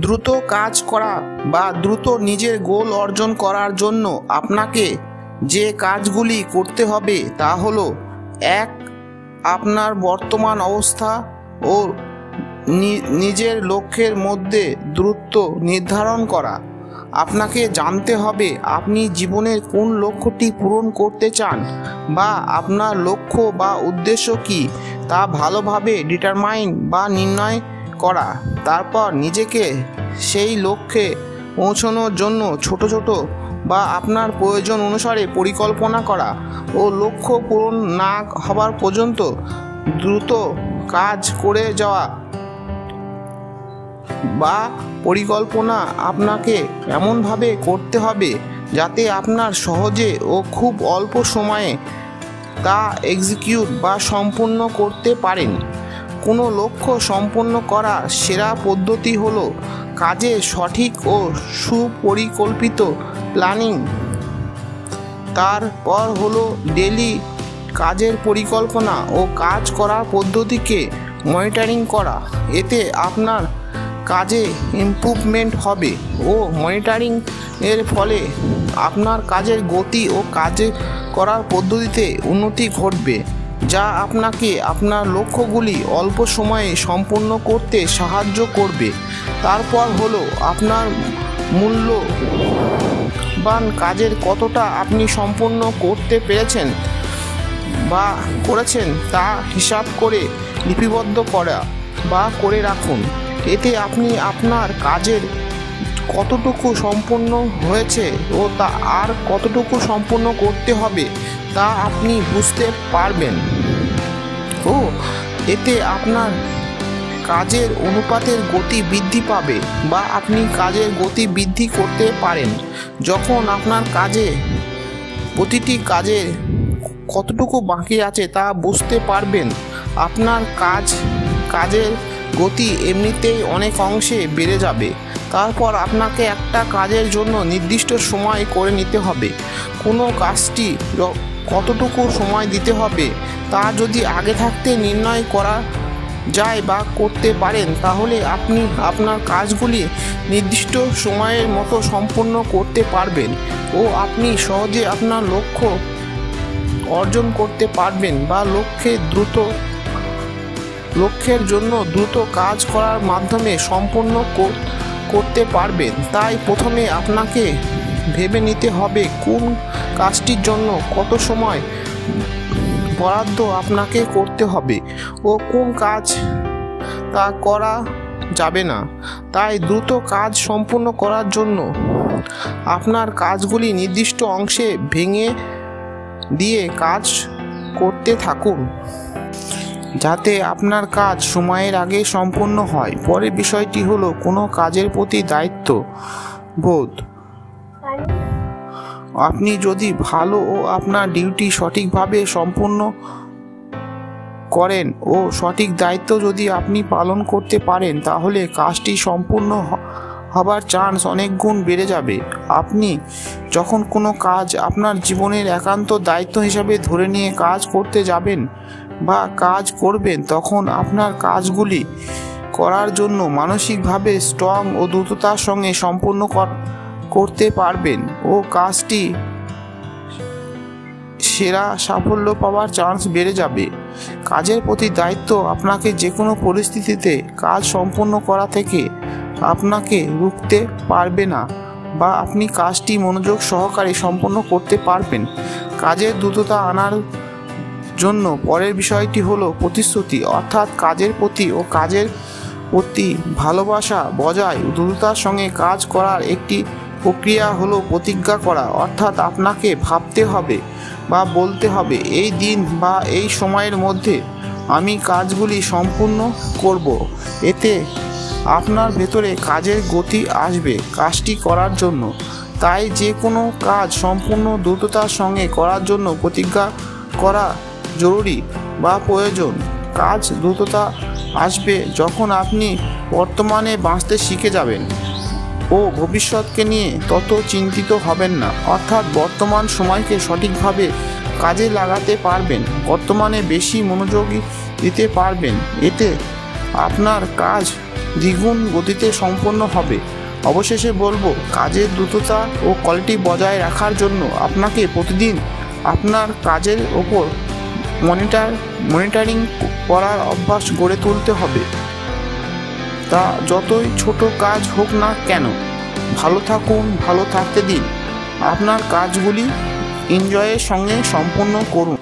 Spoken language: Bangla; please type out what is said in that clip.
দ্রুত কাজ করা বা দ্রুত নিজের গোল অর্জন করার জন্য আপনাকে যে কাজগুলি করতে হবে তা হলো: 1. আপনার বর্তমান অবস্থা ও নিজের লক্ষ্যের মধ্যে দূরত্ব নির্ধারণ করা। আপনাকে জানতে হবে আপনি জীবনের কোন লক্ষ্যটি পূরণ করতে চান বা আপনার লক্ষ্য বা উদ্দেশ্য কী তা ভালোভাবে ডিটারমাইন বা নির্ণয় করা। তারপর নিজেকে সেই লক্ষ্যে পৌঁছানোর জন্য ছোট ছোট বা আপনার প্রয়োজন অনুসারে পরিকল্পনা করা ও লক্ষ্য পূরণ না হবার পর্যন্ত দ্রুত কাজ করে যাওয়া। বা পরিকল্পনা আপনাকে এমনভাবে করতে হবে যাতে আপনার সহজে ও খুব অল্প সময়ে তা এক্সিকিউট বা সম্পূর্ণ করতে পারেন। কোনো লক্ষ্য সম্পন্ন করার সেরা পদ্ধতি হলো কাজের সঠিক ও সুপরিকল্পিত প্ল্যানিং। তারপর হলো ডেইলি কাজের পরিকল্পনা ও কাজ করার পদ্ধতিকে মনিটরিং করা। এতে আপনার কাজে ইমপ্রুভমেন্ট হবে ও মনিটরিং এর ফলে আপনার কাজের গতি ও কাজ করার পদ্ধতিতে উন্নতি ঘটবে, যা আপনাকে আপনার লক্ষ্যগুলি অল্প সময়ে সম্পূর্ণ করতে সাহায্য করবে। তারপর হলো আপনার মূল্যবান কাজের কতটা আপনি সম্পূর্ণ করতে পেরেছেন বা করেছেন তা হিসাব করে লিপিবদ্ধ করা বা করে রাখুন। এতে আপনি আপনার কাজের কতটুকু সম্পূর্ণ হয়েছে ও তা আর কতটুকু সম্পূর্ণ করতে হবে তা আপনি বুঝতে পারবেন ও এতে আপনার কাজের অনুপাতের গতি বৃদ্ধি পাবে বা আপনি কাজের গতি বৃদ্ধি করতে পারেন। যখন আপনার প্রতিটি কাজের কতটুকু বাকি আছে তা বুঝতে পারবেন, আপনার কাজের গতি এমনিতেই অনেক অংশে বেড়ে যাবে। তারপর আপনাকে একটা কাজের জন্য নির্দিষ্ট সময় করে নিতে হবে। কোনো কাজটি কতটুকু সময় দিতে হবে তা যদি আগে থাকতে নির্ণয় করা যায় বা করতে পারেন, তাহলে আপনি আপনার কাজগুলি নির্দিষ্ট সময়ের মতো সম্পূর্ণ করতে পারবেন ও আপনি সহজে আপনার লক্ষ্য অর্জন করতে পারবেন বা লক্ষ্যের জন্য দ্রুত কাজ করার মাধ্যমে সম্পূর্ণ করতে পারবেন। তাই প্রথমে আপনাকে ভেবে নিতে হবে কোন কাজটির জন্য কত সময় বরাদ্দ আপনাকে করতে হবে ও কোন কাজ তা করা যাবে না। তাই দ্রুত কাজ সম্পূর্ণ করার জন্য আপনার কাজগুলি নির্দিষ্ট অংশে ভেঙে দিয়ে কাজ করতে থাকুন যাতে আপনার কাজ সময়ের আগে সম্পূর্ণ হয়। পরের বিষয়টি হলো কোনো কাজের প্রতি দায়িত্ববোধ। আপনি যদি ভালো ও আপনার ডিউটি সঠিকভাবে সম্পূর্ণ করেন ও সঠিক দায়িত্ব যদি আপনি পালন করতে পারেন, তাহলে কাজটি সম্পূর্ণ হবার চান্স অনেক গুণ বেড়ে যাবে। আপনি যখন কোনো কাজ আপনার জীবনের একান্ত দায়িত্ব হিসাবে ধরে নিয়ে কাজ করতে যাবেন বা কাজ করবেন, তখন আপনার কাজগুলি করার জন্য মানসিকভাবে স্ট্রং ও দ্রুততার সঙ্গে সম্পূর্ণ করতে পারবেন ও কাজটি সেরা সাফল্য পাওয়ার চান্স বেড়ে যাবে। কাজের প্রতি দায়িত্ব আপনাকে যে কোনো পরিস্থিতিতে কাজ সম্পূর্ণ করা থেকে আপনাকে রুখতে পারবে না বা আপনি কাজটি মনোযোগ সহকারে সম্পন্ন করতে পারবেন। কাজের দ্রুততা আনার জন্য পরের বিষয়টি হলো প্রতিশ্রুতি, অর্থাৎ কাজের প্রতি ও কাজের প্রতি ভালোবাসা বজায় দ্রুততার সঙ্গে কাজ করার একটি প্রক্রিয়া হলো প্রতিজ্ঞা করা। অর্থাৎ আপনাকে ভাবতে হবে বা বলতে হবে, এই দিন বা এই সময়ের মধ্যে আমি কাজগুলি সম্পূর্ণ করব। এতে আপনার ভেতরে কাজের গতি আসবে কাজটি করার জন্য। তাই যে কোনো কাজ সম্পূর্ণ দ্রুততার সঙ্গে করার জন্য প্রতিজ্ঞা করা জরুরি বা প্রয়োজন। কাজ দ্রুততা আসবে যখন আপনি বর্তমানে বাঁচতে শিখে যাবেন ও ভবিষ্যৎকে নিয়ে তত চিন্তিত হবেন না। অর্থাৎ বর্তমান সময়কে সঠিকভাবে কাজে লাগাতে পারবেন, বর্তমানে বেশি মনোযোগী দিতে পারবেন। এতে আপনার কাজ দ্বিগুণ গতিতে সম্পন্ন হবে। অবশেষে বলবো, কাজের দ্রুততা ও কোয়ালিটি বজায় রাখার জন্য আপনাকে প্রতিদিন আপনার কাজের ওপর মনিটরিং করার অভ্যাস গড়ে তুলতে হবে। তা যতই ছোট কাজ হোক না কেন, ভালো থাকুন, ভালো থাকতে দিন। আপনার কাজগুলি এনজয়ের সঙ্গে সম্পন্ন করুন।